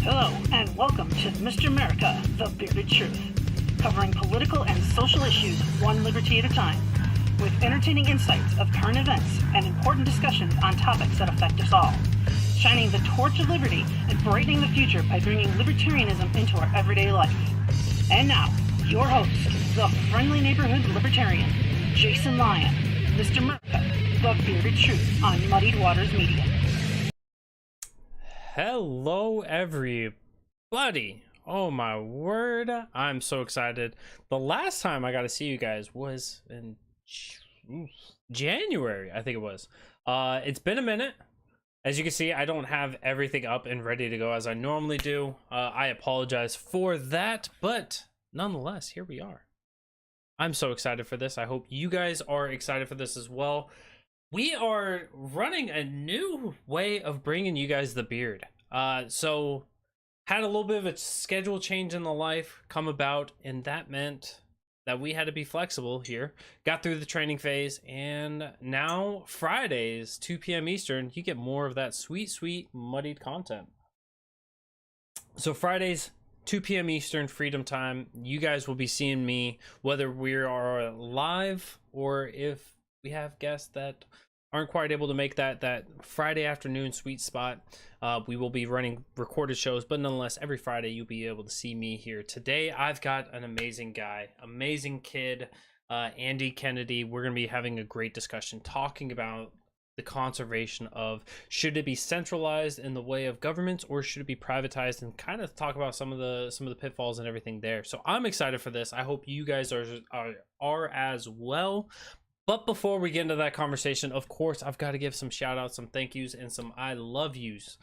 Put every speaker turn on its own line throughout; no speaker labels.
Hello, and welcome to Mr. America, the Bearded Truth, covering political and social issues one liberty at a time, with entertaining insights of current events and important discussions on topics that affect us all, shining the torch of liberty and brightening the future by bringing libertarianism into our everyday life. And now, your host, the friendly neighborhood libertarian, Jason Lyon, Mr. America, the Bearded Truth on Muddied Waters Media.
Hello everybody. Oh my word, I'm so excited. The last time I got to see you guys was in January, I think it was. It's been a minute. As you can see, I don't have everything up and ready to go as I normally do. I apologize for that, but nonetheless, here we are. I'm so excited for this. I hope you guys are excited for this as well. We are running a new way of bringing you guys the beard. So had a little bit of a schedule change in the life come about, and that meant that we had to be flexible here. Got through the training phase, and now Fridays, 2 p.m. Eastern, you get more of that sweet muddied content. So Fridays, 2 p.m. Eastern, freedom time, you guys will be seeing me, whether we are live or if we have guests that aren't quite able to make that Friday afternoon sweet spot. We will be running recorded shows, but nonetheless, every Friday you'll be able to see me here. Today, I've got an amazing guy, amazing kid, Andy Kennedy. We're going to be having a great discussion talking about the conservation of, should it be centralized in the way of governments or should it be privatized, and kind of talk about some of the pitfalls and everything there. So I'm excited for this. I hope you guys are as well. But before we get into that conversation, of course, I've got to give some shout outs, some thank yous, and some I love yous.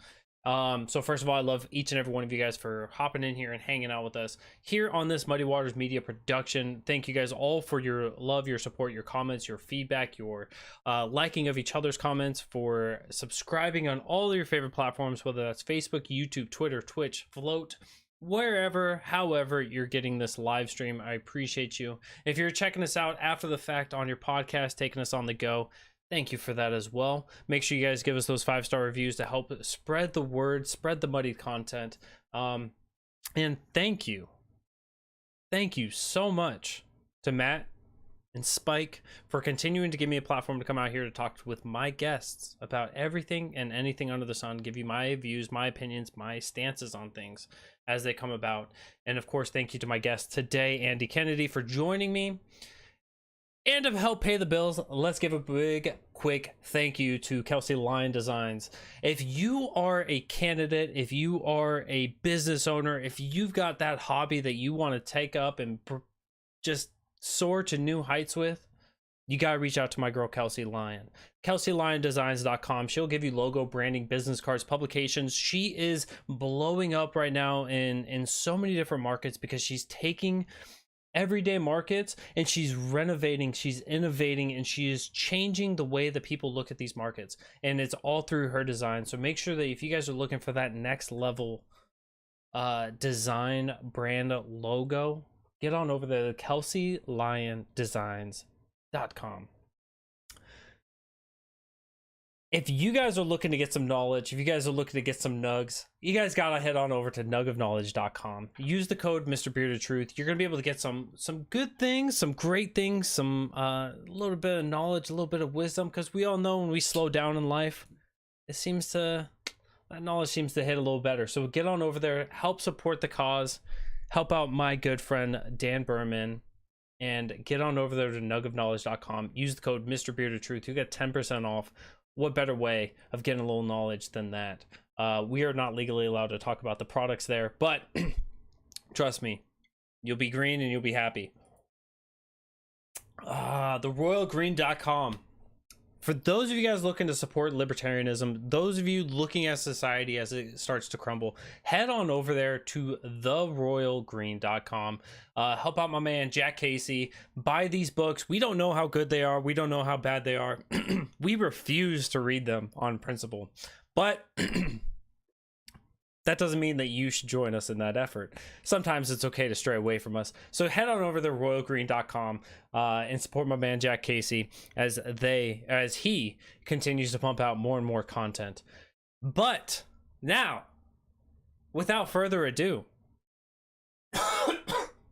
So first of all, I love each and every one of you guys for hopping in here and hanging out with us here on this Muddy Waters Media production. Thank you guys all for your love, your support, your comments, your feedback, your liking of each other's comments, for subscribing on all of your favorite platforms, whether that's Facebook, YouTube, Twitter, Twitch, Float, wherever, however you're getting this live stream. I appreciate you. If you're checking us out after the fact on your podcast, taking us on the go, thank you for that as well. Make sure you guys give us those 5-star reviews to help spread the word, spread the muddied content. And thank you so much to Matt and Spike for continuing to give me a platform to come out here to talk with my guests about everything and anything under the sun, give you my views, my opinions, my stances on things as they come about. And of course, thank you to my guest today, Andy Kennedy, for joining me. And to help pay the bills, let's give a big, quick thank you to Kelsey Lion Designs. If you are a candidate, if you are a business owner, if you've got that hobby that you want to take up and just soar to new heights with, you got to reach out to my girl, Kelsey Lion. KelseyLionDesigns.com. She'll give you logo, branding, business cards, publications. She is blowing up right now in so many different markets because she's taking everyday markets and she's renovating, she's innovating, and she is changing the way that people look at these markets. And it's all through her design. So make sure that if you guys are looking for that next level design brand logo, get on over there to KelseyLionDesigns.com. If you guys are looking to get some knowledge, if you guys are looking to get some nugs, you guys gotta head on over to nugofknowledge.com. Use the code Mr. Bearded Truth. You're gonna be able to get some good things, some great things, some little bit of knowledge, a little bit of wisdom, because we all know when we slow down in life, that knowledge seems to hit a little better. So get on over there, help support the cause, help out my good friend Dan Berman, and get on over there to nugofknowledge.com. Use the code Mr. Bearded Truth. You get 10% off. What better way of getting a little knowledge than that? We are not legally allowed to talk about the products there, but trust me, you'll be green and you'll be happy. TheRoyalGreen.com. For those of you guys looking to support libertarianism, those of you looking at society as it starts to crumble, head on over there to TheRoyalGreen.com. Help out my man Jack Casey. Buy these books. We don't know how good they are. We don't know how bad they are. We refuse to read them on principle. But that doesn't mean that you should join us in that effort. Sometimes it's okay to stray away from us. So head on over to royalgreen.com and support my man Jack Casey as he continues to pump out more and more content. But now without further ado,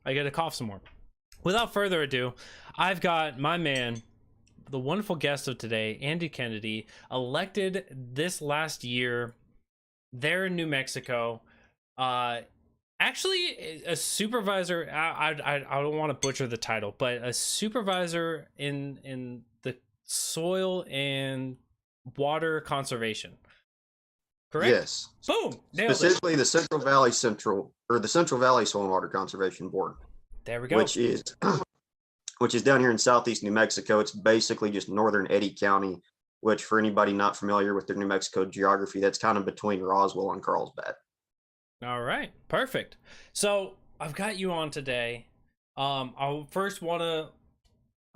I gotta cough some more. Without further ado, I've got my man, the wonderful guest of today, Andy Kennedy, elected this last year there in New Mexico. Actually, a supervisor. I don't want to butcher the title, but a supervisor in the soil and water conservation. Correct?
Yes.
Boom! Nailed it.
Specifically, the Central Valley Soil and Water Conservation Board,
There we go.
which is down here in southeast New Mexico. It's basically just northern Eddy County, which for anybody not familiar with their New Mexico geography, that's kind of between Roswell and Carlsbad.
All right, perfect. So I've got you on today. I first want to.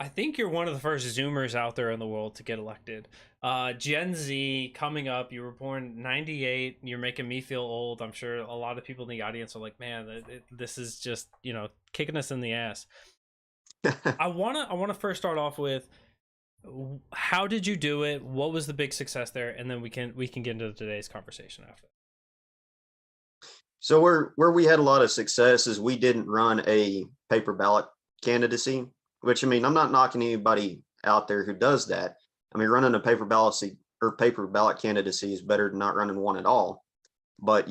I think you're one of the first Zoomers out there in the world to get elected. Gen Z coming up. You were born '98. You're making me feel old. I'm sure a lot of people in the audience are like, "Man, this is just kicking us in the ass." I wanna first start off with, how did you do it? What was the big success there? And then we can get into today's conversation after.
So where we had a lot of success is we didn't run a paper ballot candidacy, which, I mean, I'm not knocking anybody out there who does that. I mean, running a paper ballot candidacy is better than not running one at all. But,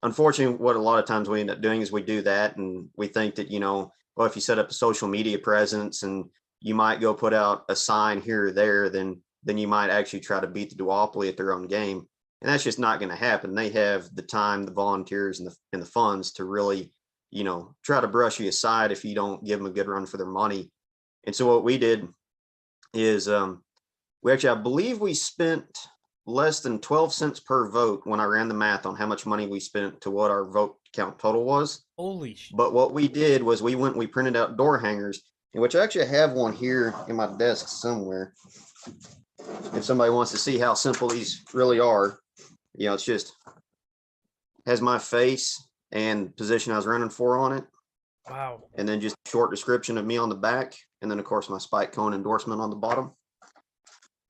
unfortunately, what a lot of times we end up doing is we do that, and we think that, well, if you set up a social media presence and you might go put out a sign here or there, then you might actually try to beat the duopoly at their own game. And that's just not going to happen. They have the time, the volunteers, and the funds to really, try to brush you aside if you don't give them a good run for their money. And so what we did is we actually, I believe we spent less than 12 cents per vote when I ran the math on how much money we spent to what our vote count total was.
Holy shit.
But what we did was we printed out door hangers, in which I actually have one here in my desk somewhere. If somebody wants to see how simple these really are, it's just has my face and position I was running for on it.
Wow.
And then just a short description of me on the back. And then, of course, my spike cone endorsement on the bottom.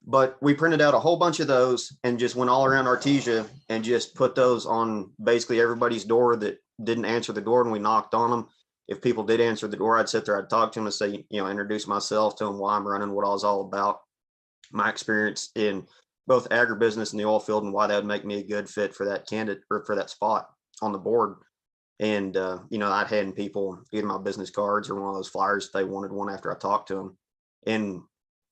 But we printed out a whole bunch of those and just went all around Artesia and just put those on basically everybody's door that didn't answer the door, and we knocked on them. If people did answer the door, I'd sit there, I'd talk to them and say, introduce myself, tell them why I'm running, what I was all about, my experience in both agribusiness and the oil field, and why that would make me a good fit for that candidate or for that spot on the board. And, I'd hand people either my business cards or one of those flyers if they wanted one after I talked to them. And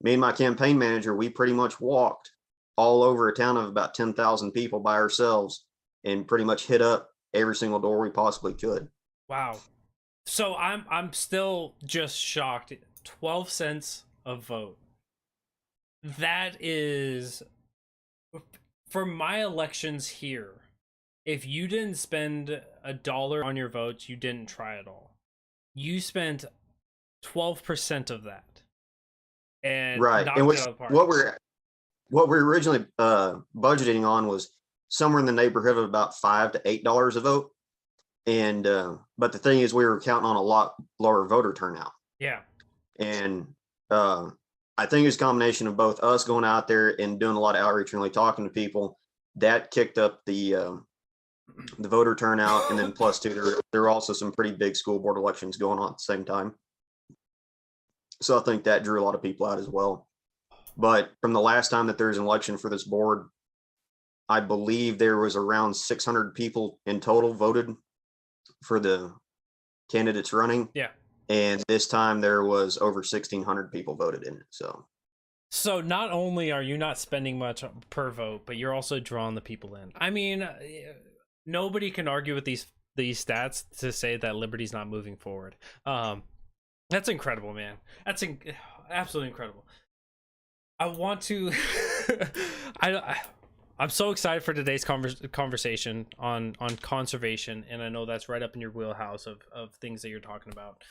me and my campaign manager, we pretty much walked all over a town of about 10,000 people by ourselves and pretty much hit up every single door we possibly could.
Wow. So I'm still just shocked. 12 cents a vote. That is, for my elections here, if you didn't spend $1 on your votes, you didn't try at all. You spent 12% of that. And
right. And what we're originally budgeting on was somewhere in the neighborhood of about $5 to $8 a vote. And but the thing is, we were counting on a lot lower voter turnout.
Yeah.
And I think it's a combination of both us going out there and doing a lot of outreach and really talking to people that kicked up the voter turnout. And then plus two, there are also some pretty big school board elections going on at the same time. So I think that drew a lot of people out as well. But from the last time that there was an election for this board, I believe there was around 600 people in total voted for the candidates running.
Yeah.
And this time there was over 1,600 people voted in it.
So not only are you not spending much per vote, but you're also drawing the people in. I mean, nobody can argue with these stats to say that Liberty's not moving forward. That's incredible, man. That's absolutely incredible. I want to I'm so excited for today's conversation on conservation, and I know that's right up in your wheelhouse of things that you're talking about.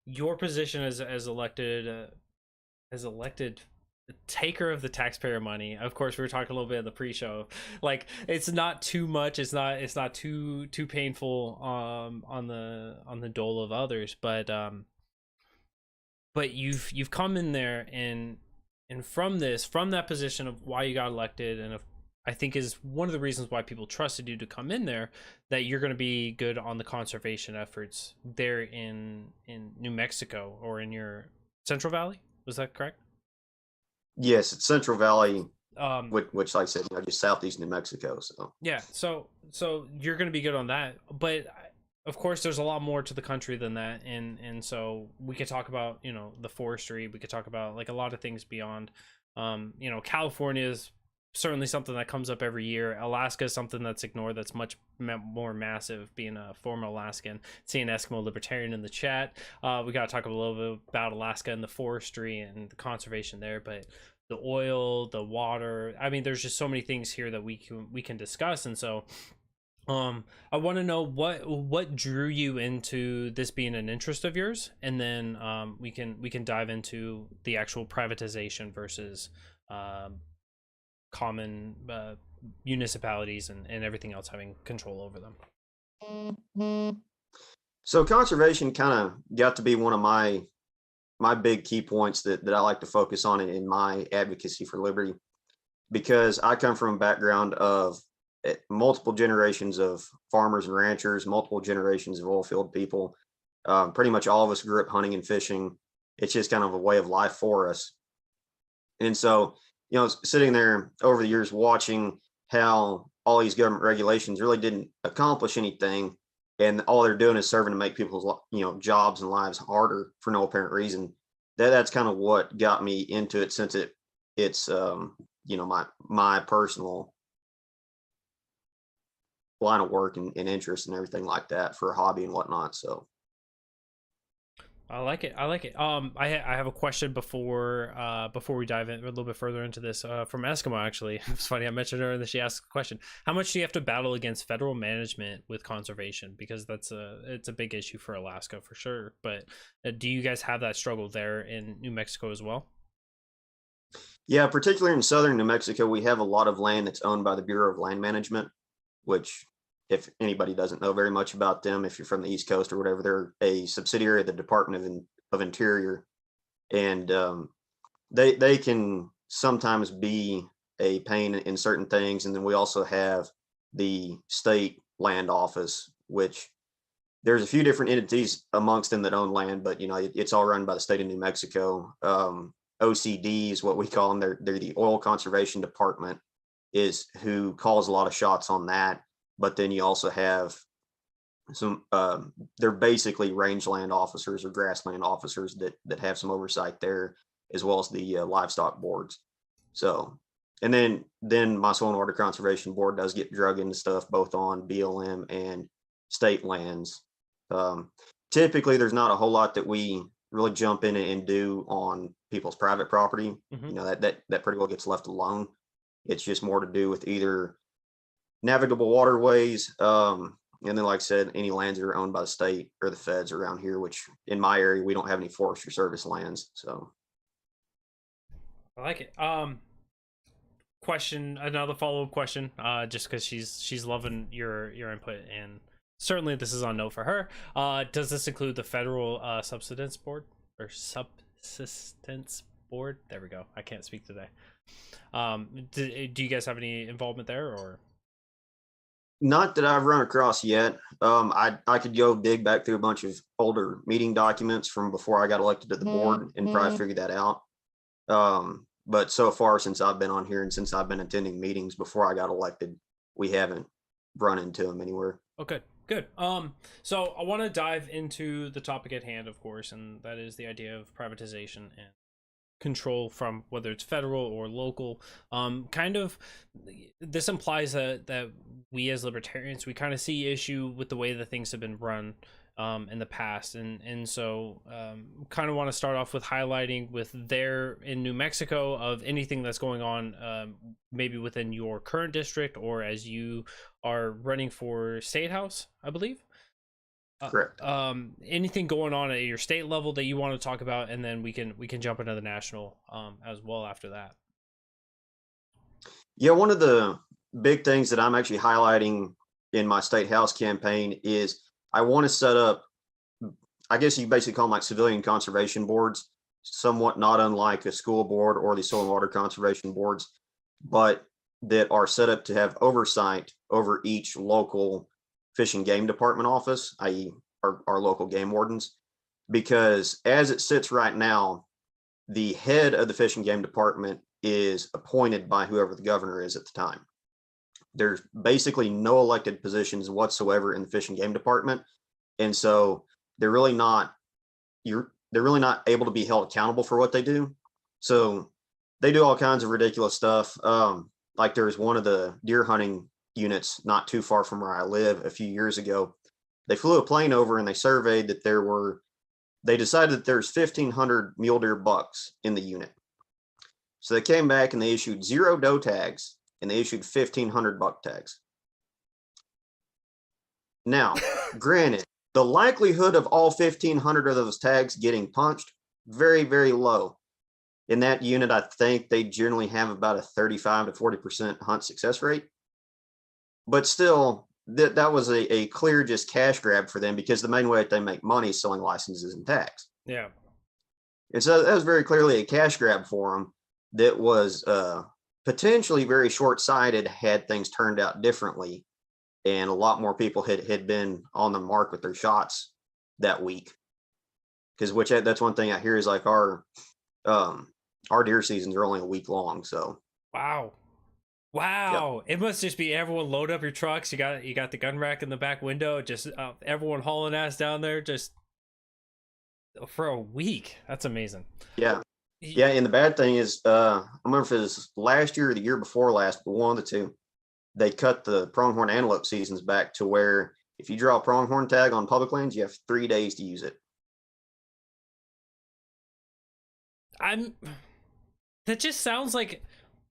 Your position as elected taker of the taxpayer money. Of course, we were talking a little bit in the pre-show. Like, it's not too much. It's not too painful on the dole of others. But you've come in there and from that position of why you got elected and of I think is one of the reasons why people trusted you to come in there, that you're going to be good on the conservation efforts there in New Mexico or in your Central Valley. Was that correct?
Yes, it's Central Valley,
Um,
which like I said, just southeast New Mexico. So
yeah, so you're going to be good on that, but of course there's a lot more to the country than that, and so we could talk about, the forestry, we could talk about like a lot of things beyond. California is certainly something that comes up every year. Alaska is something that's ignored, that's much more massive, being a former Alaskan. Seeing Eskimo Libertarian in the chat, we got to talk a little bit about Alaska and the forestry and the conservation there, but the oil, the water, I mean, there's just so many things here that we can discuss. And so I want to know what drew you into this being an interest of yours, and then we can dive into the actual privatization versus common municipalities and everything else having control over them.
so conservation kind of got to be one of my big key points that I like to focus on in my advocacy for liberty, because I come from a background of multiple generations of farmers and ranchers, multiple generations of oil field people. Pretty much all of us grew up hunting and fishing. It's just kind of a way of life for us. And so, sitting there over the years watching how all these government regulations really didn't accomplish anything, and all they're doing is serving to make people's jobs and lives harder for no apparent reason. That's kind of what got me into it, since it's my personal line of work and interest and everything like that for a hobby and whatnot. So
I like it. I have a question before we dive in a little bit further into this from Eskimo. Actually, it's funny, I mentioned her and then she asked a question. How much do you have to battle against federal management with conservation? Because it's a big issue for Alaska for sure. But do you guys have that struggle there in New Mexico as well?
yeah, particularly in southern New Mexico, we have a lot of land that's owned by the Bureau of Land Management, which, if anybody doesn't know very much about them, if you're from the East Coast or whatever, they're a subsidiary of the Department of Interior, and they can sometimes be a pain in certain things. And then we also have the state land office, which there's a few different entities amongst them that own land, but it's all run by the state of New Mexico. OCD is what we call them. They're the Oil Conservation Department, is who calls a lot of shots on that. But then you also have some, they're basically rangeland officers or grassland officers that have some oversight there, as well as the livestock boards. So, and then my Soil and Water Conservation Board does get drug into stuff both on BLM and state lands. Typically, there's not a whole lot that we really jump in and do on people's private property.
Mm-hmm.
That pretty well gets left alone. It's just more to do with either navigable waterways, and then, like I said, any lands that are owned by the state or the feds around here, which in my area, we don't have any Forestry Service lands. So
I like it. Another follow-up question, just because she's loving your input, and certainly this is on note for her. Does this include the federal subsistence board or subsistence board? There we go. I can't speak today. Do you guys have any involvement there, or?
not that I've run across yet. I could go dig back through a bunch of older meeting documents from before I got elected to the board and probably figure that out. But so far, since I've been on here and since I've been attending meetings before I got elected, we haven't run into them anywhere.
Okay, good. So I want to dive into the topic at hand, of course, and that is the idea of privatization and control from whether it's federal or local. Kind of this implies that we as libertarians, we kind of see issue with the way that things have been run in the past, and so kind of want to start off with highlighting with there in New Mexico of anything that's going on, maybe within your current district or as you are running for state house, I believe.
Correct.
Anything going on at your state level that you want to talk about, and then we can jump into the national as well after that.
Yeah, one of the big things that I'm actually highlighting in my state house campaign is I want to set up, I guess you basically call them like civilian conservation boards, somewhat not unlike a school board or the soil and water conservation boards, but that are set up to have oversight over each local fish and game department office, i.e. our local game wardens, because as it sits right now, the head of the fish and game department is appointed by whoever the governor is at the time. There's basically no elected positions whatsoever in the fish and game department. And so they're really not able to be held accountable for what they do. So they do all kinds of ridiculous stuff. Like there was one of the deer hunting units not too far from where I live a few years ago. They flew a plane over and they surveyed that they decided that there's 1,500 mule deer bucks in the unit. So they came back and they issued 0 doe tags and they issued 1,500 buck tags. Now, granted, the likelihood of all 1,500 of those tags getting punched, very, very low. In that unit, I think they generally have about a 35 to 40% hunt success rate. But still, that was a clear just cash grab for them, because the main way that they make money is selling licenses and tags.
Yeah.
And so that was very clearly a cash grab for them that was potentially very short-sighted had things turned out differently. And a lot more people had been on the mark with their shots that week. Because that's one thing I hear is like our deer seasons are only a week long. So
wow. Yep. It must just be everyone load up your trucks. You got the gun rack in the back window. Just everyone hauling ass down there just for a week. That's amazing.
Yeah. Yeah, and the bad thing is, I remember if it was last year or the year before last, but one of the two, they cut the pronghorn antelope seasons back to where if you draw a pronghorn tag on public lands, you have 3 days to use it.
That just sounds like,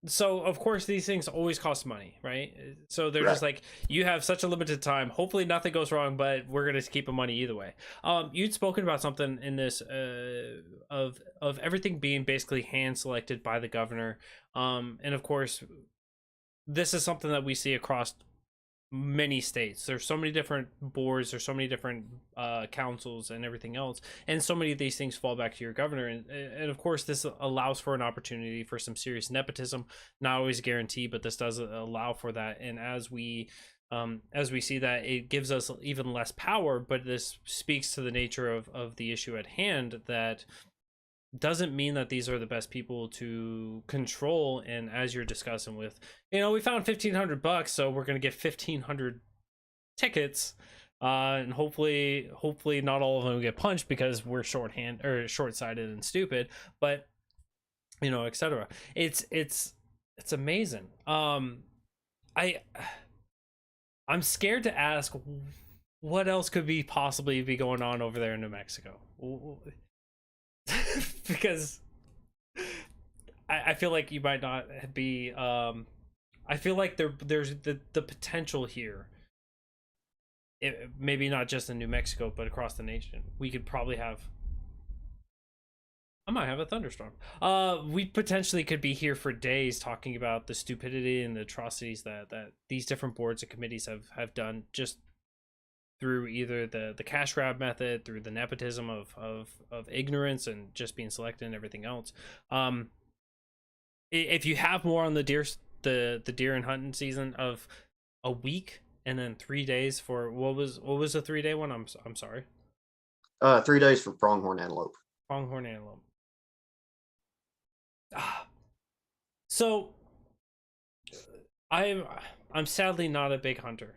so of course these things always cost money, right? So they're just like, you have such a limited time, hopefully nothing goes wrong, but we're gonna keep the money either way. You'd spoken about something in this of everything being basically hand selected by the governor, and of course this is something that we see across many states. There's so many different boards, there's so many different councils and everything else, and so many of these things fall back to your governor, and of course this allows for an opportunity for some serious nepotism. Not always a guarantee, but this does allow for that. And as we see that, it gives us even less power, but this speaks to the nature of the issue at hand, that doesn't mean that these are the best people to control. And as you're discussing with, we found 1,500 bucks, so we're going to get 1,500 tickets, and hopefully not all of them get punched because we're short-sighted and stupid, but etc. It's amazing. I'm scared to ask what else could possibly be going on over there in New Mexico. Because I feel like you might not be, I feel like there's the potential here, maybe not just in New Mexico but across the nation. We could probably have, I might have a thunderstorm. We potentially could be here for days talking about the stupidity and the atrocities that these different boards and committees have done, just through either the cash grab method, through the nepotism of ignorance and just being selected and everything else. If you have more on the deer and hunting season of a week and then 3 days for what was the 3-day one? I'm sorry.
3 days for pronghorn antelope.
Pronghorn antelope. So I'm sadly not a big hunter,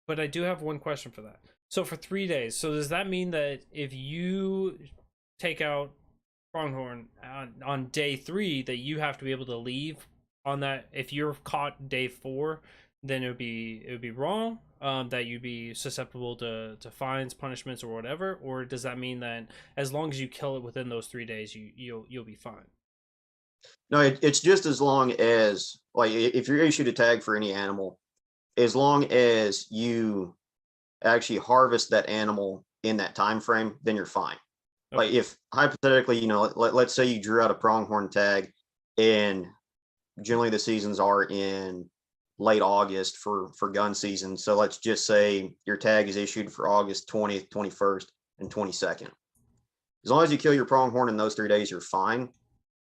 but I do have one question for that. So for 3 days, so does that mean that if you take out pronghorn on day 3, that you have to be able to leave on that? If you're caught day 4, then it would be wrong, that you'd be susceptible to fines, punishments, or whatever? Or does that mean that as long as you kill it within those 3 days, you'll be fine?
No, it's just as long as, like, if you're issued a tag for any animal, as long as you actually harvest that animal in that time frame, then you're fine. Okay. Like if hypothetically, let's say you drew out a pronghorn tag, and generally the seasons are in late August for gun season. So let's just say your tag is issued for August 20th, 21st, and 22nd. As long as you kill your pronghorn in those 3 days, you're fine.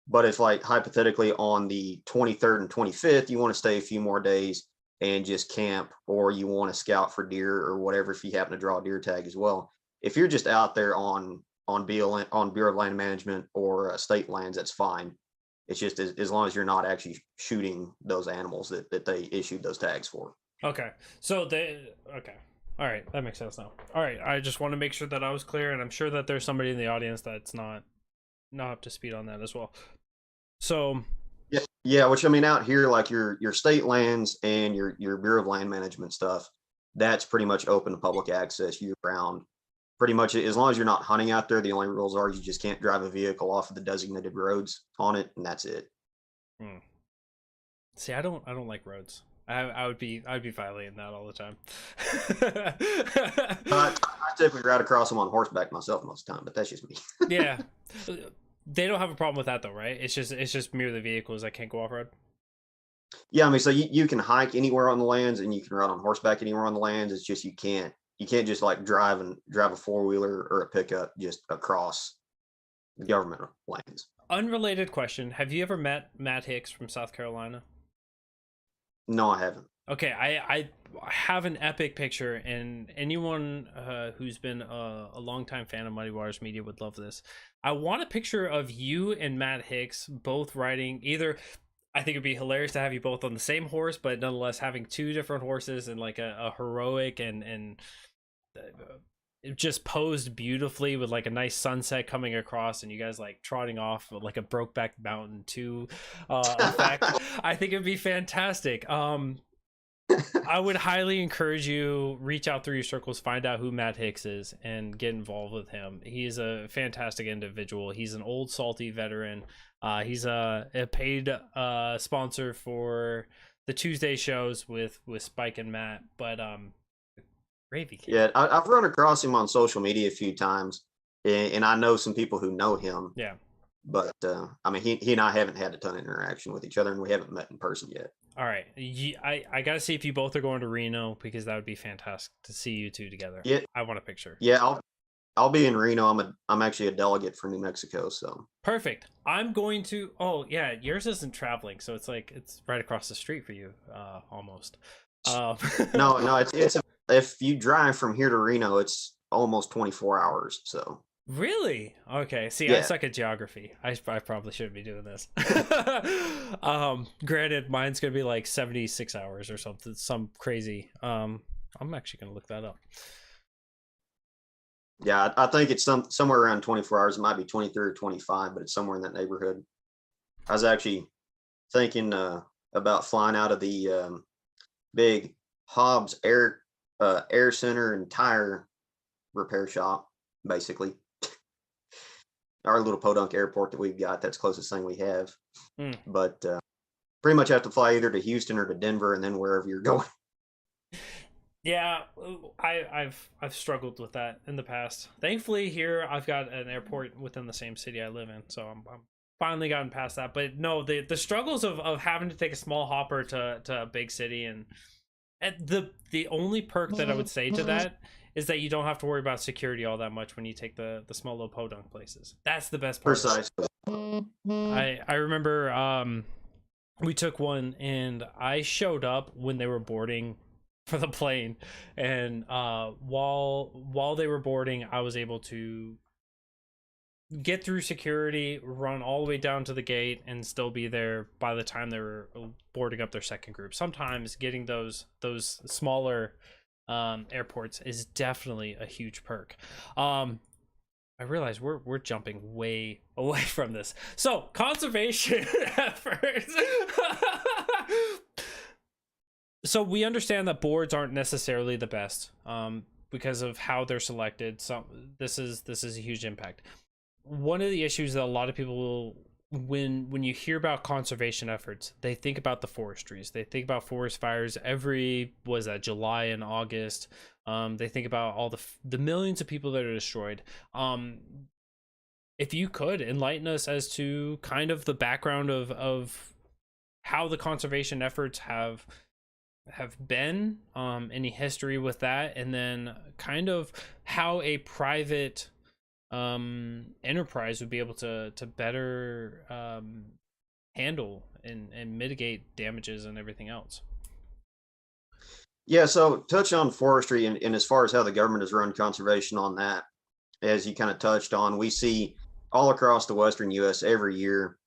But if like hypothetically on the 23rd and 25th, you want to stay a few more days and just camp, or you want to scout for deer or whatever, if you happen to draw a deer tag as well. If you're just out there on Bureau of Land Management or state lands, that's fine. It's just as long as you're not actually shooting those animals that they issued those tags for.
Okay. So okay. All right, that makes sense now. All right, I just want to make sure that I was clear, and I'm sure that there's somebody in the audience that's not up to speed on that as well. So
yeah, which I mean, out here, like your state lands and your Bureau of Land Management stuff, that's pretty much open to public access year round. Pretty much, as long as you're not hunting out there, the only rules are you just can't drive a vehicle off of the designated roads on it, and that's it.
See, I don't like roads. I'd be violating that all the time.
I typically ride across them on horseback myself most of the time, but that's just me.
Yeah, they don't have a problem with that though, right? It's just merely vehicles that can't go off road.
Yeah, I mean, so you can hike anywhere on the lands, and you can ride on horseback anywhere on the lands. It's just you can't just like drive a four-wheeler or a pickup just across government lands.
Unrelated question: have you ever met Matt Hicks from South Carolina?
No, I haven't.
Okay, I have an epic picture, and anyone who's been a longtime fan of Muddy Waters Media would love this. I want a picture of you and Matt Hicks both riding either. I think it'd be hilarious to have you both on the same horse, but nonetheless having two different horses and like a heroic and just posed beautifully with like a nice sunset coming across, and you guys like trotting off like a Brokeback Mountain 2 effect. I think it'd be fantastic. I would highly encourage you reach out through your circles, find out who Matt Hicks is, and get involved with him. He's a fantastic individual. He's an old salty veteran. He's a paid sponsor for the Tuesday shows with Spike and Matt, but gravy kid.
Yeah, I've run across him on social media a few times, and I know some people who know him.
Yeah,
but I mean, he and I haven't had a ton of interaction with each other, and we haven't met in person yet.
All right, I gotta see if you both are going to Reno, because that would be fantastic to see you two together.
Yeah,
I want a picture.
Yeah, I'll be in Reno. I'm actually a delegate for New Mexico, so
perfect. I'm going to. Oh yeah, yours isn't traveling, so it's like it's right across the street for you, almost.
No, it's if you drive from here to Reno, it's almost 24 hours. So
really, okay. See,
yeah.
I suck at geography. I probably shouldn't be doing this. Granted, mine's gonna be like 76 hours or something, some crazy. I'm actually gonna look that up.
Yeah, I think it's somewhere around 24 hours. It might be 23 or 25, but it's somewhere in that neighborhood. I was actually thinking about flying out of the big Hobbs Air Center and tire repair shop, basically. Our little Podunk airport that we've got, that's the closest thing we have. But pretty much have to fly either to Houston or to Denver, and then wherever you're going.
Yeah, I've struggled with that in the past. Thankfully, here I've got an airport within the same city I live in, so I'm finally gotten past that. But no, the struggles of having to take a small hopper to a big city, and the only perk that I would say to that is that you don't have to worry about security all that much when you take the small little podunk places. That's the best part.
Precisely.
I remember we took one, and I showed up when they were boarding for the plane, and while they were boarding, I was able to get through security, run all the way down to the gate, and still be there by the time they were boarding up their second group. Sometimes getting those smaller airports is definitely a huge perk. I realize we're jumping way away from this. So conservation efforts. So we understand that boards aren't necessarily the best because of how they're selected. So this is a huge impact. One of the issues that a lot of people will, when you hear about conservation efforts, they think about the forestries. They think about forest fires every July and August. They think about all the millions of people that are destroyed. If you could enlighten us as to kind of the background of how the conservation efforts have been, any history with that, and then kind of how a private enterprise would be able to better handle and mitigate damages and everything else.
Yeah, so touch on forestry and as far as how the government has run conservation on that, as you kind of touched on, we see all across the Western US every year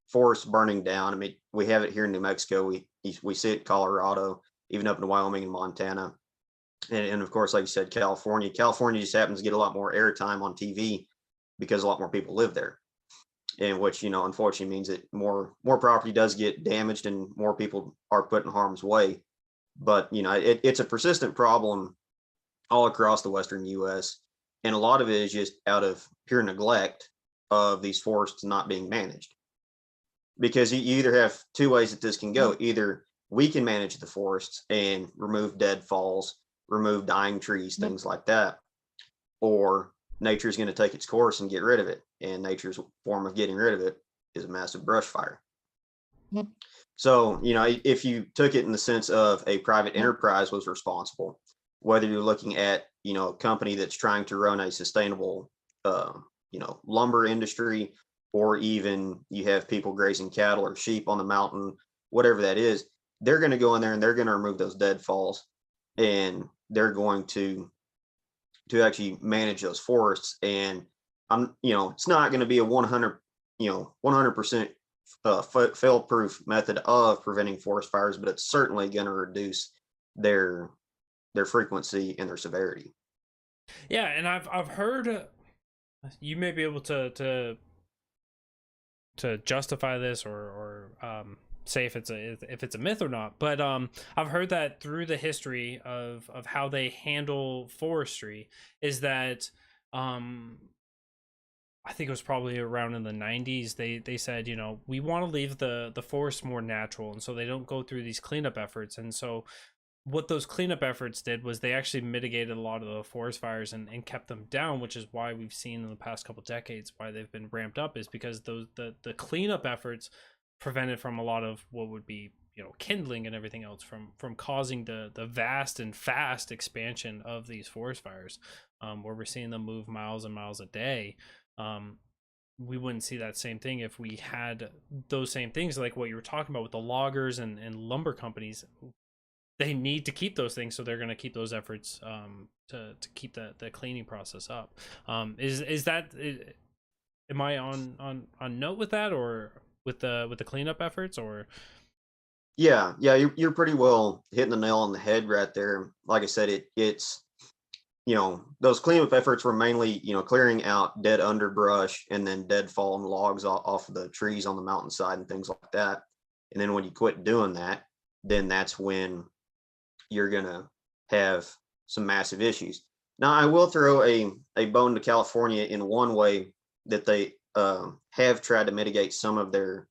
forests burning down. I mean, we have it here in New Mexico. We see it in Colorado, even up in Wyoming and Montana. And of course, like you said, California. California just happens to get a lot more airtime on TV because a lot more people live there. And which, unfortunately means that more property does get damaged and more people are put in harm's way. But, it's a persistent problem all across the Western US. And a lot of it is just out of pure neglect of these forests not being managed. Because you either have two ways that this can go. Either we can manage the forests and remove deadfalls, remove dying trees, things like that, or nature is going to take its course and get rid of it. And nature's form of getting rid of it is a massive brush fire. So, if you took it in the sense of a private enterprise was responsible, whether you're looking at, a company that's trying to run a sustainable, lumber industry, or even you have people grazing cattle or sheep on the mountain, whatever that is, they're going to go in there and they're going to remove those deadfalls, and they're going to actually manage those forests. And it's not going to be a 100% fail-proof method of preventing forest fires, but it's certainly going to reduce their frequency and their severity.
Yeah, and I've heard, you may be able to justify this or say if it's a myth or not, but I've heard that through the history of how they handle forestry is that I think it was probably around in the 90s they said, we want to leave the forest more natural, and so they don't go through these cleanup efforts. And so what those cleanup efforts did was they actually mitigated a lot of the forest fires and kept them down, which is why we've seen in the past couple decades why they've been ramped up, is because the cleanup efforts prevented from a lot of what would be kindling and everything else from causing the vast and fast expansion of these forest fires, where we're seeing them move miles and miles a day. We wouldn't see that same thing if we had those same things like what you were talking about with the loggers and lumber companies. They need to keep those things, so they're going to keep those efforts to keep the cleaning process up. Is that, am I on note with that, or with the cleanup efforts? Or
Yeah, you're pretty well hitting the nail on the head right there. Like I said, it's those cleanup efforts were mainly clearing out dead underbrush and then dead fallen logs off of the trees on the mountainside and things like that. And then when you quit doing that, then that's when you're gonna have some massive issues. Now, I will throw a bone to California in one way that they have tried to mitigate some of their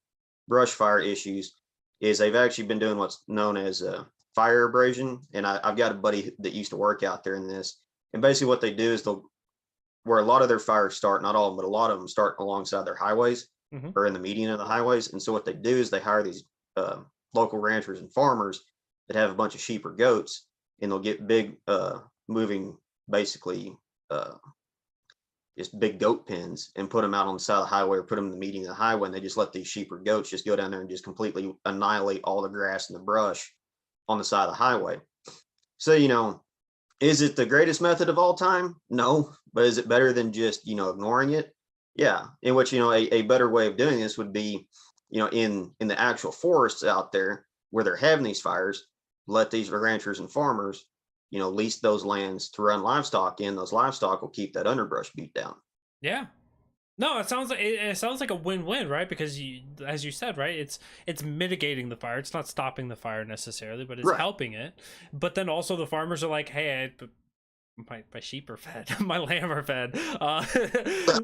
brush fire issues, is they've actually been doing what's known as fire abrasion. And I've got a buddy that used to work out there in this. And basically what they do is where a lot of their fires start, not all of them, but a lot of them start alongside their highways or in the median of the highways. And so what they do is they hire these local ranchers and farmers that have a bunch of sheep or goats, and they'll get big moving, basically just big goat pens, and put them out on the side of the highway or put them in the median of the highway, and they just let these sheep or goats just go down there and just completely annihilate all the grass and the brush on the side of the highway. So, is it the greatest method of all time? No. But is it better than just, ignoring it? Yeah. In which, a better way of doing this would be, in the actual forests out there where they're having these fires, let these ranchers and farmers, lease those lands to run livestock in. Those livestock will keep that underbrush beat down.
Yeah. No, it sounds like a win-win, right? Because as you said, right, it's mitigating the fire. It's not stopping the fire necessarily, but it's helping it. But then also the farmers are like, hey, my sheep are fed, my lamb are fed.
I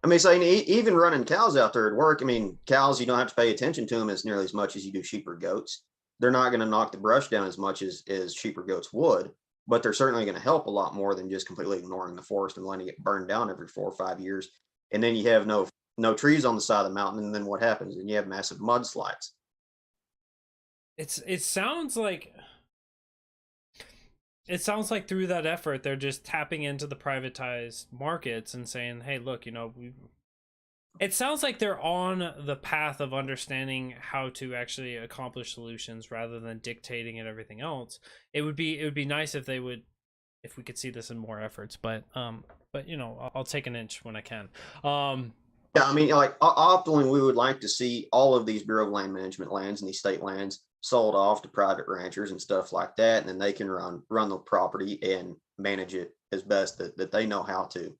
mean, so even running cows out there at work, I mean, cows, you don't have to pay attention to them as nearly as much as you do sheep or goats. They're not going to knock the brush down as much as sheep or goats would, but they're certainly going to help a lot more than just completely ignoring the forest and letting it burn down every 4 or 5 years. And then you have no trees on the side of the mountain, and then what happens? And you have massive mudslides.
It sounds like it sounds like through that effort, they're just tapping into the privatized markets and saying, hey, look, it sounds like they're on the path of understanding how to actually accomplish solutions rather than dictating and everything else. It would be nice if we could see this in more efforts, but I'll take an inch when I can.
Yeah, I mean, like optimally, we would like to see all of these Bureau of Land Management lands and these state lands sold off to private ranchers and stuff like that, and then they can run the property and manage it as best that they know how to,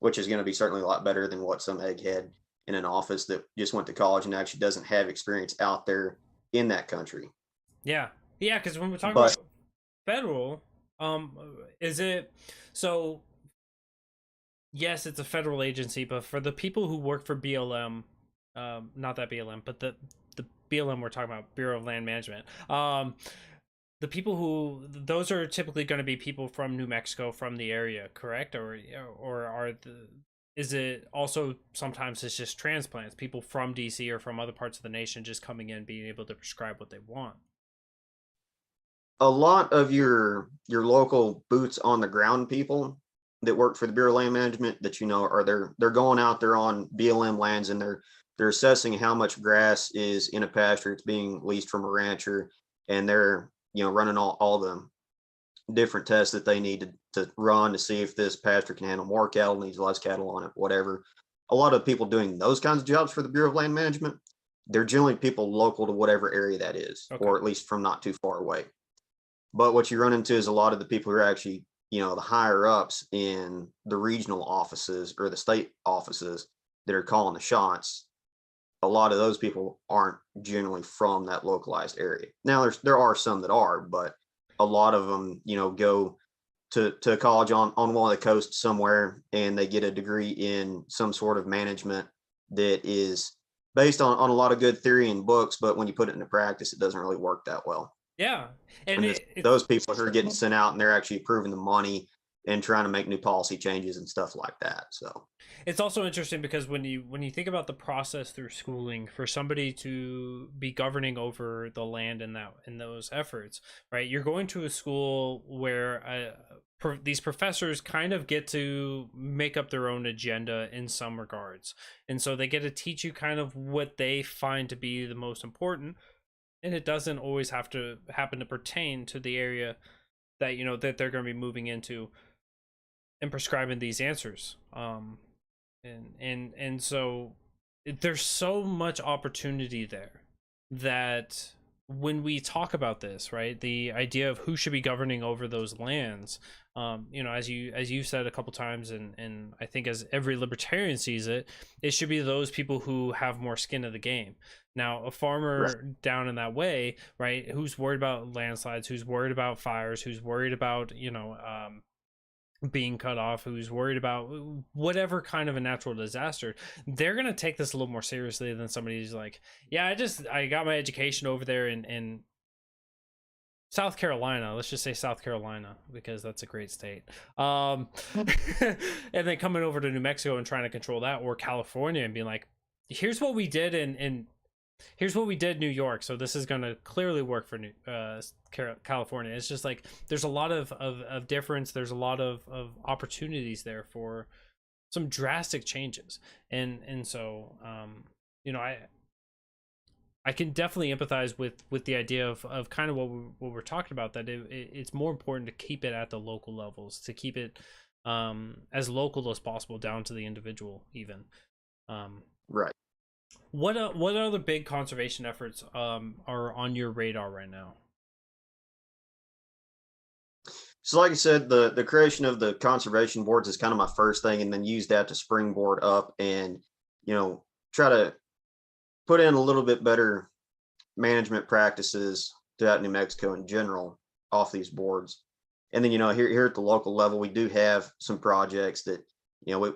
which is going to be certainly a lot better than what some egghead in an office that just went to college and actually doesn't have experience out there in that country.
Yeah, yeah, because when we're talking
But
about federal, is it so? Yes, it's a federal agency, but for the people who work for BLM, not that BLM, but the BLM we're talking about, Bureau of Land Management, the people who those are typically going to be people from New Mexico, from the area, correct? Or is it also sometimes it's just transplants, people from DC or from other parts of the nation just coming in, being able to prescribe what they want?
a lot of your local boots on the ground people that work for the Bureau of Land Management that are they're going out there on BLM lands, and they're assessing how much grass is in a pasture it's being leased from a rancher, and they're running all the different tests that they need to run to see if this pasture can handle more cattle, needs less cattle on it, whatever. A lot of people doing those kinds of jobs for the Bureau of Land Management, they're generally people local to whatever area that is,
Okay.
or at least from not too far away. But what you run into is a lot of the people who are actually, the higher ups in the regional offices or the state offices that are calling the shots. A lot of those people aren't generally from that localized area. Now, there are some that are, but a lot of them, go to college on one of the coasts somewhere, and they get a degree in some sort of management that is based on a lot of good theory and books, but when you put it into practice, it doesn't really work that well.
Yeah, and
And those people who are getting sent out and they're actually approving the money and trying to make new policy changes and stuff like that. So
it's also interesting because when you think about the process through schooling for somebody to be governing over the land in those efforts, right? You're going to a school where these professors kind of get to make up their own agenda in some regards, and so they get to teach you kind of what they find to be the most important, and it doesn't always have to happen to pertain to the area that that they're going to be moving into and prescribing these answers. And so there's so much opportunity there that when we talk about this, right, the idea of who should be governing over those lands, as you said a couple times, and I think as every libertarian sees it, it should be those people who have more skin in the game. Now, a farmer down in that way, right, who's worried about landslides, who's worried about fires, who's worried about being cut off, who's worried about whatever kind of a natural disaster, they're going to take this a little more seriously than somebody who's like, yeah, I got my education over there in South Carolina. Let's just say South Carolina, because that's a great state. And then coming over to New Mexico and trying to control that, or California, and being like, here's what we did here's what we did in New York, so this is going to clearly work for California. It's just like there's a lot of difference. There's a lot of opportunities there for some drastic changes, and so I can definitely empathize with the idea of kind of what we're talking about, that it's more important to keep it at the local levels, to keep it as local as possible down to the individual even.
right.
What other big conservation efforts are on your radar right now?
So like I said, the creation of the conservation boards is kind of my first thing, and then use that to springboard up and try to put in a little bit better management practices throughout New Mexico in general off these boards. And then here at the local level, we do have some projects that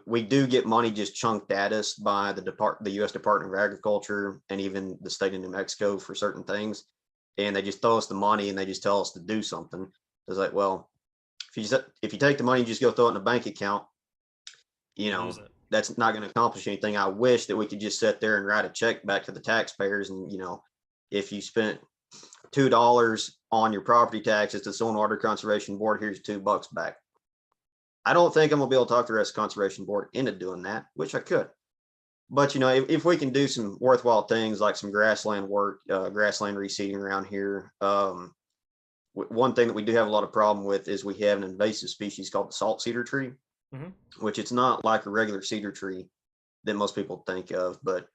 we do get money just chunked at us by the U.S. Department of Agriculture and even the state of New Mexico for certain things, and they just throw us the money and they just tell us to do something. It's like, well, if you take the money and just go throw it in a bank account, that's not going to accomplish anything. I wish that we could just sit there and write a check back to the taxpayers, and if you spent $2 on your property taxes to Soil and Water Conservation Board. Here's $2 back. I don't think I'm gonna be able to talk the rest of the Conservation Board into doing that, which I could. But if we can do some worthwhile things like some grassland work, grassland reseeding around here. One thing that we do have a lot of problem with is we have an invasive species called the salt cedar tree, which it's not like a regular cedar tree that most people think of, but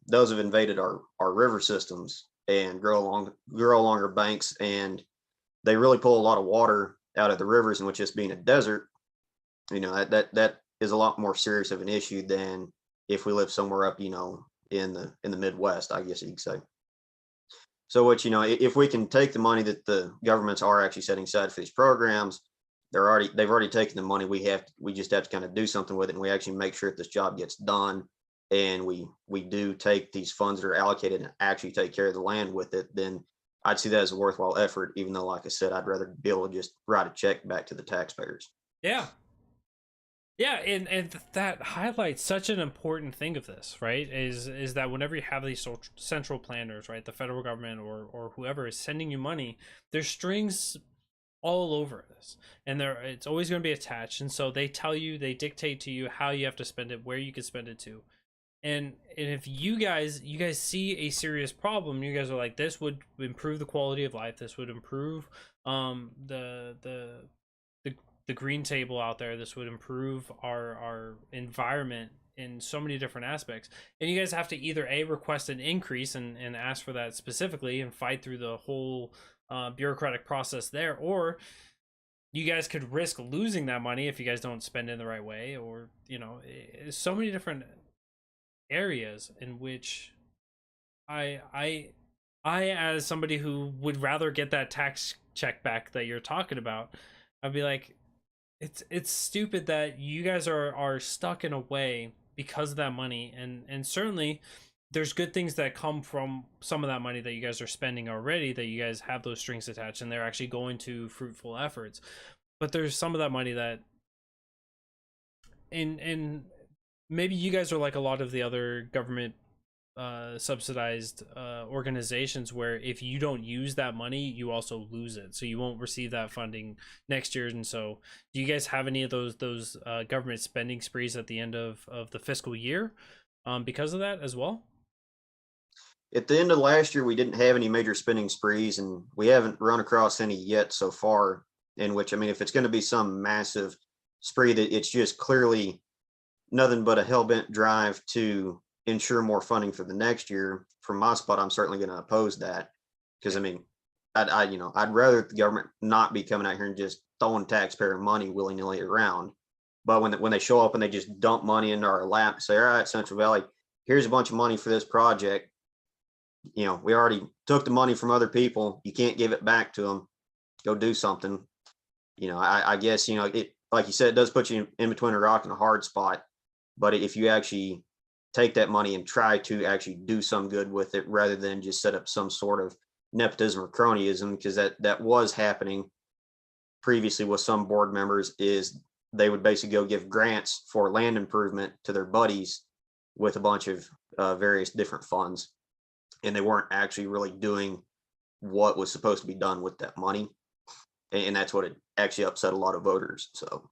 those have invaded our river systems and grow along our banks, and they really pull a lot of water out of the rivers. And with just being a desert, that is a lot more serious of an issue than if we live somewhere up, in the Midwest, I guess you could say. So if we can take the money that the governments are actually setting aside for these programs, they've already taken the money. We just have to kind of do something with it, and we actually make sure that this job gets done, and we do take these funds that are allocated and actually take care of the land with it. Then I'd see that as a worthwhile effort, even though, like I said, I'd rather be able to just write a check back to the taxpayers.
Yeah. Yeah, and that highlights such an important thing of this, right? Is that whenever you have these central planners, right, the federal government or whoever is sending you money, there's strings all over this, and it's always going to be attached. And so they dictate to you how you have to spend it, where you can spend it to. And if you guys see a serious problem, you guys are like, this would improve the quality of life, this would improve the green table out there, this would improve our environment in so many different aspects, and you guys have to either request an increase and ask for that specifically and fight through the whole bureaucratic process there, or you guys could risk losing that money if you guys don't spend it in the right way, or so many different areas in which I as somebody who would rather get that tax check back that you're talking about, I'd be like, it's stupid that you guys are stuck in a way because of that money, and certainly there's good things that come from some of that money that you guys are spending already, that you guys have those strings attached and they're actually going to fruitful efforts. But there's some of that money that and maybe you guys are like a lot of the other government subsidized organizations, where if you don't use that money, you also lose it, so you won't receive that funding next year. And so do you guys have any of those government spending sprees at the end of the fiscal year because of that as well?
At the end of last year, we didn't have any major spending sprees, and we haven't run across any yet so far, in which, if it's going to be some massive spree, that it's just clearly nothing but a hell-bent drive to ensure more funding for the next year. From my spot, I'm certainly going to oppose that, because I'd rather the government not be coming out here and just throwing taxpayer money willy-nilly around. But when they show up and they just dump money into our lap and say, all right, Central Valley, here's a bunch of money for this project. We already took the money from other people. You can't give it back to them. Go do something. I guess, it, like you said, it does put you in between a rock and a hard spot. But if you actually take that money and try to actually do some good with it, rather than just set up some sort of nepotism or cronyism, because that was happening previously with some board members, is they would basically go give grants for land improvement to their buddies with a bunch of various different funds, and they weren't actually really doing what was supposed to be done with that money. And that's what it actually upset a lot of voters. So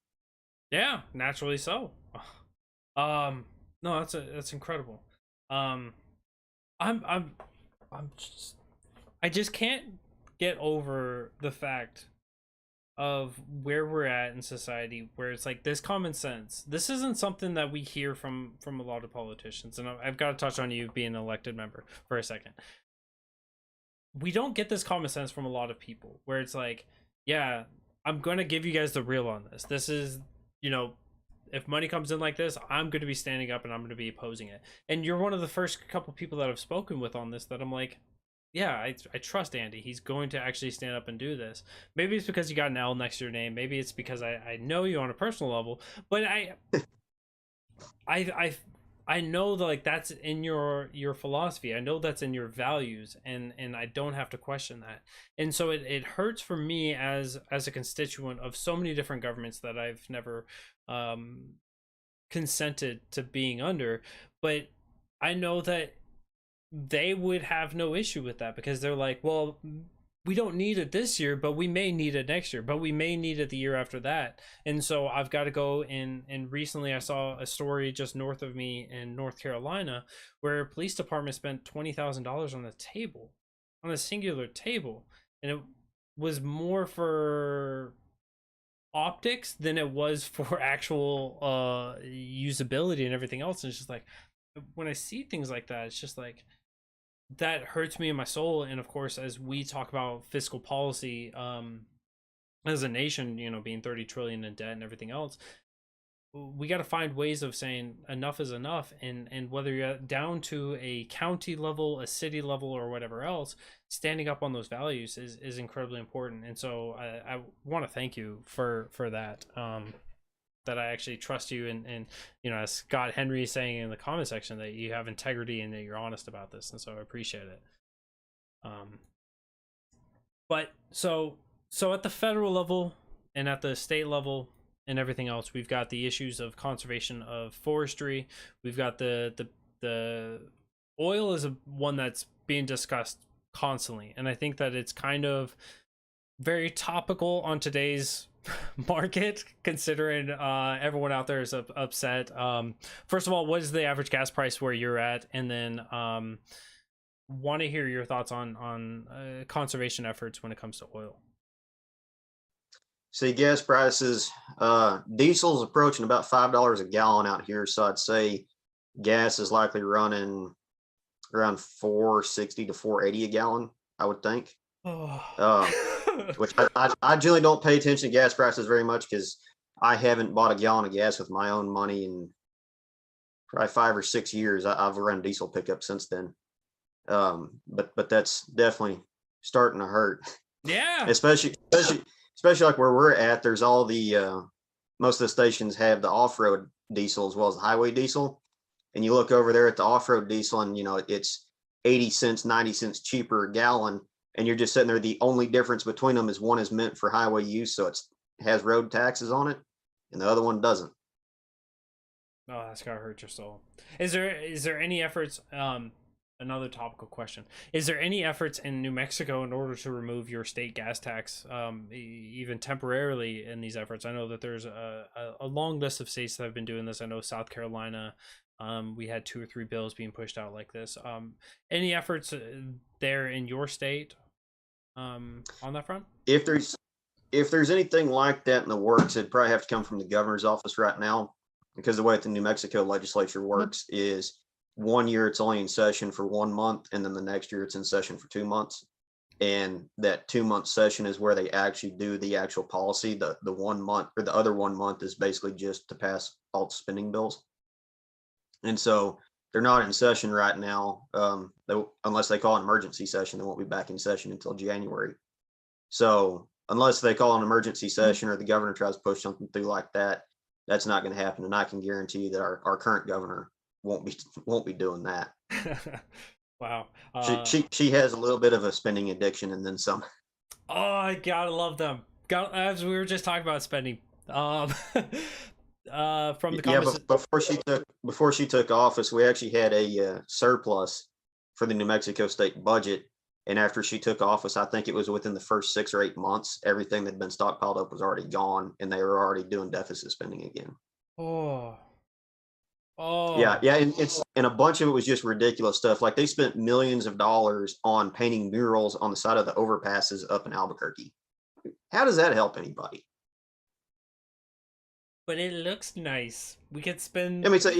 yeah, naturally so. No, that's incredible. I'm I just can't get over the fact of where we're at in society, where it's like this common sense. This isn't something that we hear from a lot of politicians, and I've got to touch on you being an elected member for a second. We don't get this common sense from a lot of people, where it's like, yeah, I'm going to give you guys the real on this. This is, if money comes in like this, I'm going to be standing up and I'm going to be opposing it. And you're one of the first couple people that I've spoken with on this that I'm like, yeah, I trust Andy. He's going to actually stand up and do this. Maybe it's because you got an L next to your name. Maybe it's because I know you on a personal level. But I know that, like, that's in your philosophy. I know that's in your values, and I don't have to question that. And so it hurts for me as a constituent of so many different governments that I've never consented to being under. But I know that they would have no issue with that because they're like, well, we don't need it this year, but we may need it next year, but we may need it the year after that. And so I've got to go and recently I saw a story just north of me in North Carolina where a police department spent $20,000 on a table, on a singular table. And it was more for optics than it was for actual usability and everything else. And it's just like, when I see things like that, it's just like, that hurts me in my soul. And of course, as we talk about fiscal policy, as a nation, you know, being 30 trillion in debt and everything else, we got to find ways of saying enough is enough. And whether you're down to a county level, a city level, or whatever else, standing up on those values is incredibly important. And so I want to thank you for that. That I actually trust you, and you know, as Scott Henry is saying in the comment section, that you have integrity and that you're honest about this, and so I appreciate it. But so at the federal level and at the state level and everything else, we've got the issues of conservation of forestry. We've got the oil is one that's being discussed constantly, and I think that it's kind of very topical on today's market, considering everyone out there is upset. First of all, what is the average gas price where you're at? And then want to hear your thoughts on conservation efforts when it comes to oil.
See, gas prices, diesel's approaching about $5 a gallon out here. So I'd say gas is likely running around $4.60 to $4.80 a gallon, I would think. Which I generally don't pay attention to gas prices very much because I haven't bought a gallon of gas with my own money in probably 5 or 6 years. I've run diesel pickup since then. But that's definitely starting to hurt.
Yeah.
Especially like where we're at, there's all the most of the stations have the off-road diesel as well as the highway diesel. And you look over there at the off-road diesel and, you know, it's 80 cents, 90 cents cheaper a gallon. And you're just sitting there. The only difference between them is one is meant for highway use, so it has road taxes on it, and the other one doesn't.
Oh, that's gotta hurt your soul. Is there any efforts? Another topical question: is there any efforts in New Mexico in order to remove your state gas tax, even temporarily? In these efforts, I know that there's a long list of states that have been doing this. I know South Carolina. We had 2 or 3 bills being pushed out like this. Any efforts there in your state? On that front,
if there's anything like that in the works, it'd probably have to come from the governor's office right now, because the way that the New Mexico legislature works is 1 year it's only in session for 1 month, and then the next year it's in session for 2 months. And that 2-month session is where they actually do the actual policy. The 1 month or the other 1 month is basically just to pass alt spending bills. And so they're not in session right now. Unless they call an emergency session, they won't be back in session until January. So unless they call an emergency session or the governor tries to push something through like that, that's not going to happen. And I can guarantee you that our current governor won't be doing that.
Wow.
She has a little bit of a spending addiction and then some.
Oh, I gotta love them. As we were just talking about spending. From the
but before she took office, we actually had a surplus for the New Mexico state budget. And after she took office, I think it was within the first 6 or 8 months, everything that had been stockpiled up was already gone, and they were already doing deficit spending again.
Oh,
yeah, and a bunch of it was just ridiculous stuff. Like they spent millions of dollars on painting murals on the side of the overpasses up in Albuquerque. How does that help anybody?
But it looks nice. We could spend.
I mean, so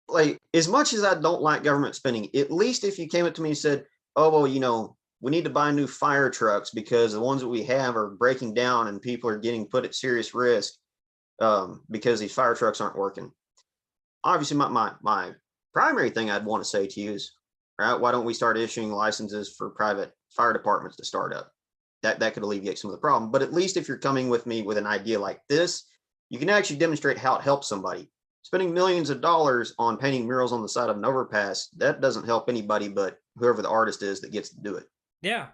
like, as much as I don't like government spending, at least if you came up to me and said, "Oh, well, you know, we need to buy new fire trucks because the ones that we have are breaking down and people are getting put at serious risk because these fire trucks aren't working." Obviously, my primary thing I'd want to say to you is, right, why don't we start issuing licenses for private fire departments to start up? That could alleviate some of the problem. But at least if you're coming with me with an idea like this, you can actually demonstrate how it helps somebody. Spending millions of dollars on painting murals on the side of an overpass, that doesn't help anybody but whoever the artist is that gets to do it.
Yeah,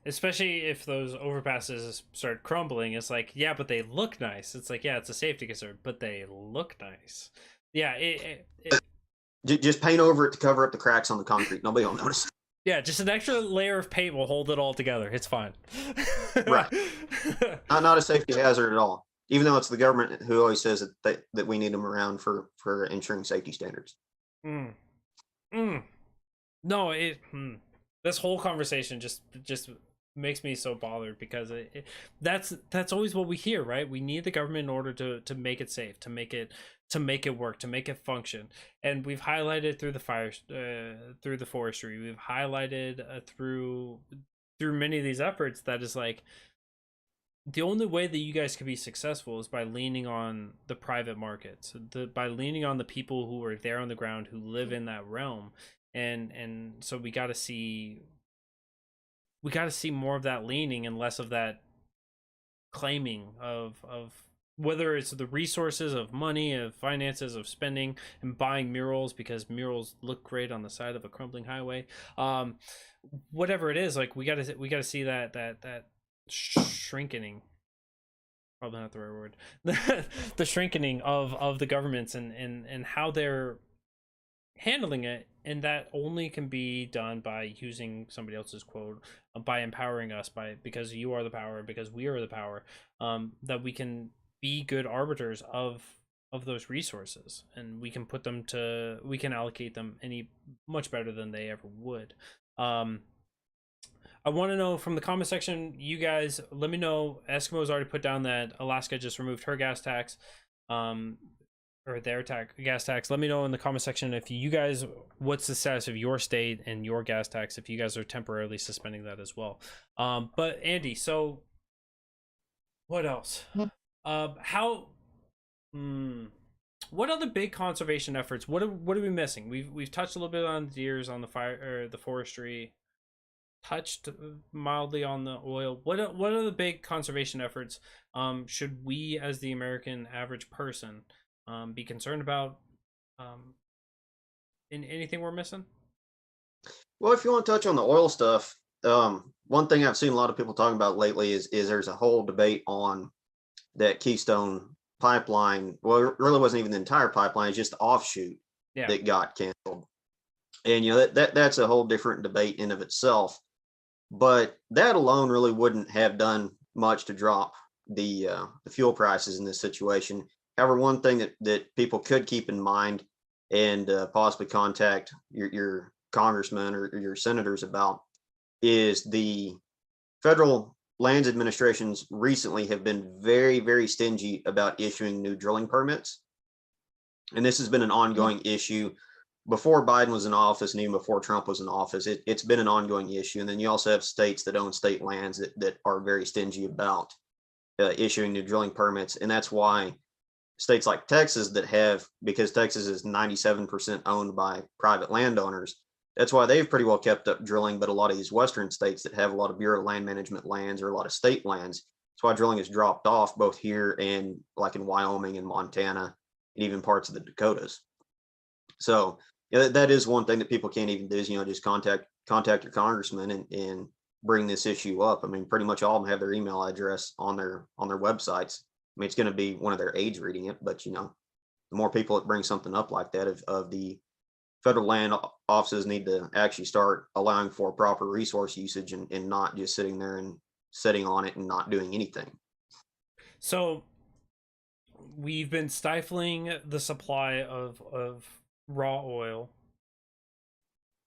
especially if those overpasses start crumbling. It's like, yeah, but they look nice. It's like, yeah, it's a safety concern, but they look nice. Yeah,
Just paint over it to cover up the cracks on the concrete. Nobody will notice.
Yeah, just an extra layer of paint will hold it all together. It's fine.
Right. Not a safety hazard at all. Even though it's the government who always says that we need them around for ensuring safety standards.
Mm. Mm. No, this whole conversation just makes me so bothered because that's always what we hear, right? We need the government in order to make it safe, to make it work, to make it function. And we've highlighted through the fire, through the forestry, we've highlighted through many of these efforts that is like the only way that you guys can be successful is by leaning on the private markets, by leaning on the people who are there on the ground, who live in that realm. And so we got to see more of that leaning and less of that claiming of whether it's the resources of money, of finances, of spending and buying murals because murals look great on the side of a crumbling highway. Whatever it is, like we got to see that shrinking, probably not the right word, the shrinking of the governments and how they're handling it, and that only can be done by using somebody else's quote, by empowering us, because you are the power, because we are the power, that we can be good arbiters of those resources, and we can allocate them much better than they ever would. I want to know from the comment section, you guys, let me know. Eskimo's already put down that Alaska just removed her gas tax, or their gas tax. Let me know in the comment section if you guys, what's the status of your state and your gas tax, if you guys are temporarily suspending that as well. But Andy, so what else? What other big conservation efforts? What are we missing? We've touched a little bit on the deers, on the fire, or the forestry, touched mildly on the oil. What are the big conservation efforts should we as the American average person be concerned about? In anything we're missing?
Well, if you want to touch on the oil stuff, one thing I've seen a lot of people talking about lately is there's a whole debate on that Keystone Pipeline. Well, it really wasn't even the entire pipeline; it's just the offshoot that got canceled. And that's a whole different debate in of itself. But that alone really wouldn't have done much to drop the fuel prices in this situation. However, one thing that people could keep in mind and possibly contact your congressman or your senators about is the federal lands administrations recently have been very, very stingy about issuing new drilling permits. And this has been an ongoing issue before Biden was in office and even before Trump was in office. It's been an ongoing issue. And then you also have states that own state lands that are very stingy about issuing new drilling permits. And that's why states like Texas because Texas is 97% owned by private landowners, that's why they've pretty well kept up drilling. But a lot of these Western states that have a lot of Bureau of Land Management lands or a lot of state lands, that's why drilling has dropped off both here and like in Wyoming and Montana and even parts of the Dakotas. So that is one thing that people can't even do is, just contact your congressman and bring this issue up. I mean, pretty much all of them have their email address on their websites. I mean, it's going to be one of their aides reading it, but the more people that bring something up like that of the federal land offices need to actually start allowing for proper resource usage and not just sitting there and sitting on it and not doing anything.
So we've been stifling the supply of raw oil,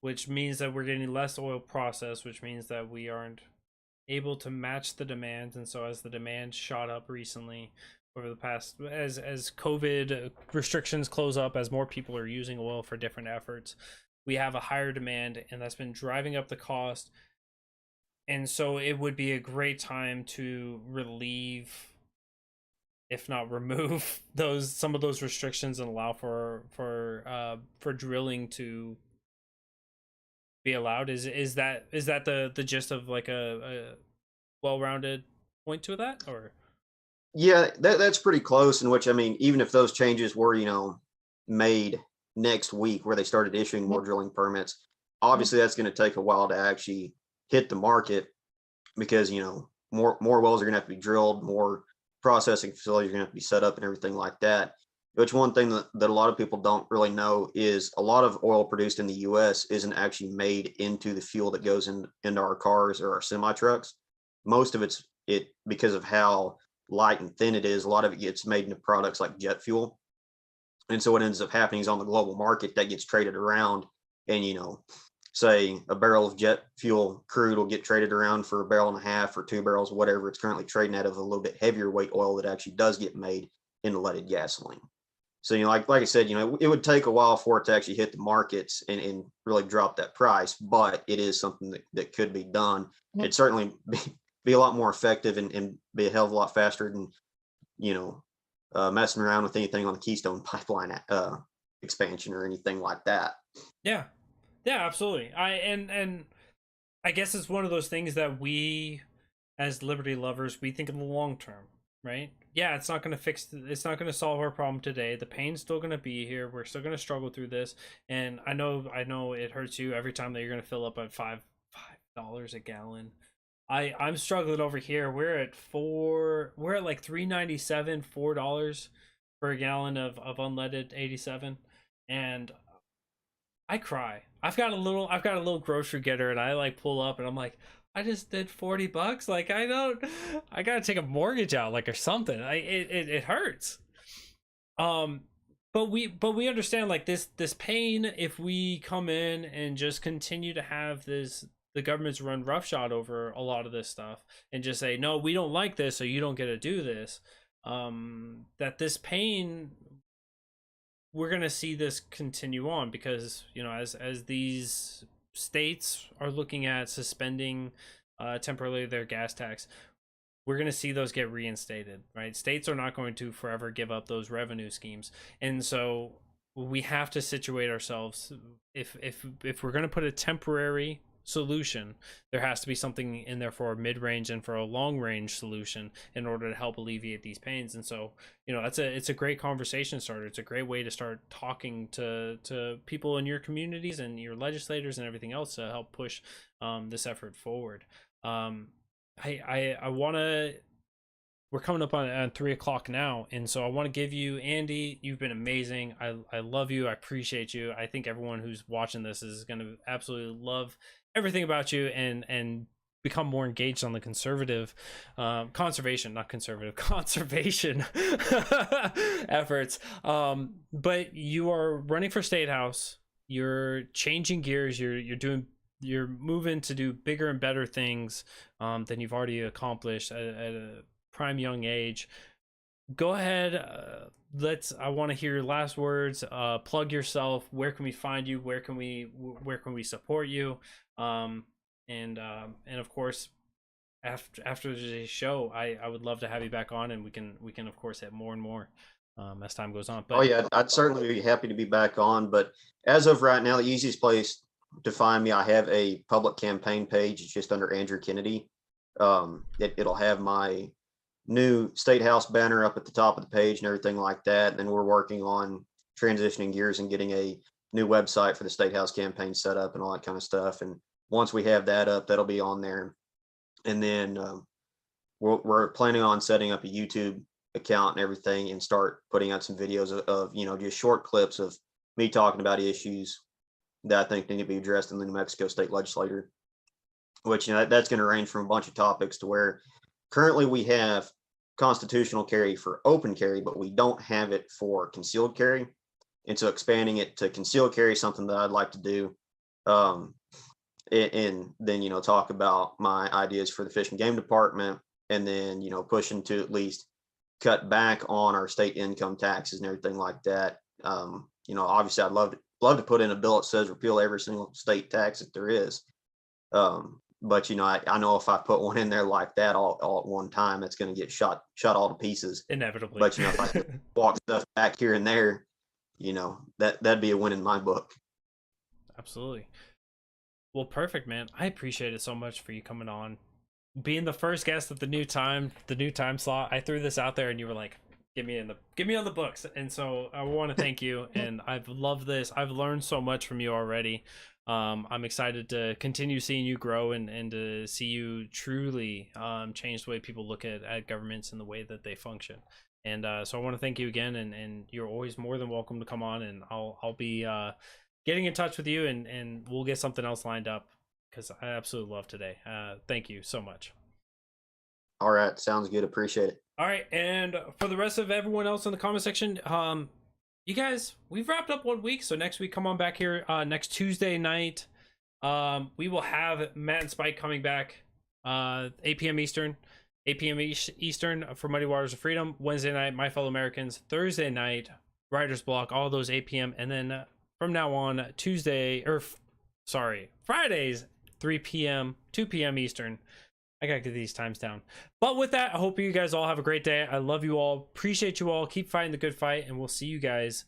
which means that we're getting less oil processed, which means that we aren't able to match the demand. And so as the demand shot up recently over the past, as COVID restrictions close up, as more people are using oil for different efforts, we have a higher demand, and that's been driving up the cost. And so it would be a great time to relieve, if not remove, some of those restrictions and allow for drilling to be allowed. Is that the gist of like a well-rounded point to that? Or
yeah, that's pretty close. In which, I mean, even if those changes were made next week where they started issuing more drilling permits, obviously that's going to take a while to actually hit the market because more wells are going to have to be drilled, more processing facilities are going to have to be set up and everything like that. Which one thing that a lot of people don't really know is a lot of oil produced in the US isn't actually made into the fuel that goes into our cars or our semi trucks. Most of it because of how light and thin it is, a lot of it gets made into products like jet fuel. And so what ends up happening is on the global market that gets traded around, and say a barrel of jet fuel crude will get traded around for a barrel and a half or 2 barrels, whatever it's currently trading at, of a little bit heavier weight oil that actually does get made into leaded gasoline. So, like I said, it would take a while for it to actually hit the markets and really drop that price, but it is something that could be done. It'd certainly be a lot more effective and be a hell of a lot faster than, messing around with anything on the Keystone Pipeline expansion or anything like that.
Yeah, yeah, absolutely. And I guess it's one of those things that we, as liberty lovers, we think of the long term, right? Yeah, it's not going to it's not going to solve our problem today. The pain's still going to be here. We're still going to struggle through this. And I know it hurts you every time that you're going to fill up at $5 a gallon. I'm struggling over here. We're at like 3.97, $4 for a gallon of unleaded 87, and I cry. I've got a little grocery getter, and I like pull up and I'm like, I just did $40. Like, I gotta take a mortgage out, like, or something. It hurts. Um, but we understand, like, this pain, if we come in and just continue to have the government's run roughshod over a lot of this stuff and just say, no, we don't like this, so you don't get to do this. That this pain, we're going to see this continue on, because as these states are looking at suspending temporarily their gas tax, we're going to see those get reinstated, right? States are not going to forever give up those revenue schemes, and so we have to situate ourselves. If we're going to put a temporary solution, there has to be something in there for a mid-range and for a long-range solution in order to help alleviate these pains. And so it's a great conversation starter. It's a great way to start talking to people in your communities and your legislators and everything else to help push this effort forward. I want to We're coming up on 3 o'clock now, and so I want to give you, Andy, you've been amazing. I love you. I appreciate you. I think everyone who's watching this is going to absolutely love everything about you and become more engaged on the conservation, not conservative, conservation efforts. But you are running for state house. You're changing gears. You're moving to do bigger and better things than you've already accomplished at a prime young age. Go ahead. I want to hear your last words. Plug yourself. Where can we find you? Where can we support you? And of course, after the show, I would love to have you back on, and we can of course hit more and more as time goes on. But
Oh yeah, I'd certainly be happy to be back on. But as of right now, the easiest place to find me, I have a public campaign page. It's just under Andrew Kennedy. It'll have my new state house banner up at the top of the page and everything like that. And then we're working on transitioning gears and getting a new website for the state house campaign set up and all that kind of stuff. And once we have that up, that'll be on there. And then we're planning on setting up a YouTube account and everything, and start putting out some videos of just short clips of me talking about issues that I think need to be addressed in the New Mexico state legislature, which that's going to range from a bunch of topics to where currently we have constitutional carry for open carry, but we don't have it for concealed carry. And so expanding it to concealed carry is something that I'd like to do. And then, talk about my ideas for the Fish and Game Department, and then, pushing to at least cut back on our state income taxes and everything like that. Obviously I'd love to put in a bill that says repeal every single state tax that there is. But I know if I put one in there like that all at one time, it's going to get shot all to pieces
inevitably.
But if I could walk stuff back here and there, that'd be a win in my book.
Absolutely. Well, perfect, man. I appreciate it so much for you coming on, being the first guest of the new time slot. I threw this out there, and you were like, "Get me on the books." And so I want to thank you, and I've loved this. I've learned so much from you already. I'm excited to continue seeing you grow and to see you truly change the way people look at governments and the way that they function. And so I want to thank you again, and you're always more than welcome to come on, and I'll be getting in touch with you, and we'll get something else lined up, because I absolutely love today. Thank you so much.
All right, sounds good. Appreciate it.
All right, and for the rest of everyone else in the comment section, you guys, we've wrapped up 1 week, so next week come on back here next Tuesday night. We will have Matt and Spike coming back 8 p.m. Eastern. 8 p.m. Eastern for Muddy Waters of Freedom. Wednesday night, My Fellow Americans. Thursday night, Writer's Block. All those 8 p.m. And then from now on, Fridays, 3 p.m., 2 p.m. Eastern. I gotta get these times down. But with that, I hope you guys all have a great day. I love you all. Appreciate you all. Keep fighting the good fight, and we'll see you guys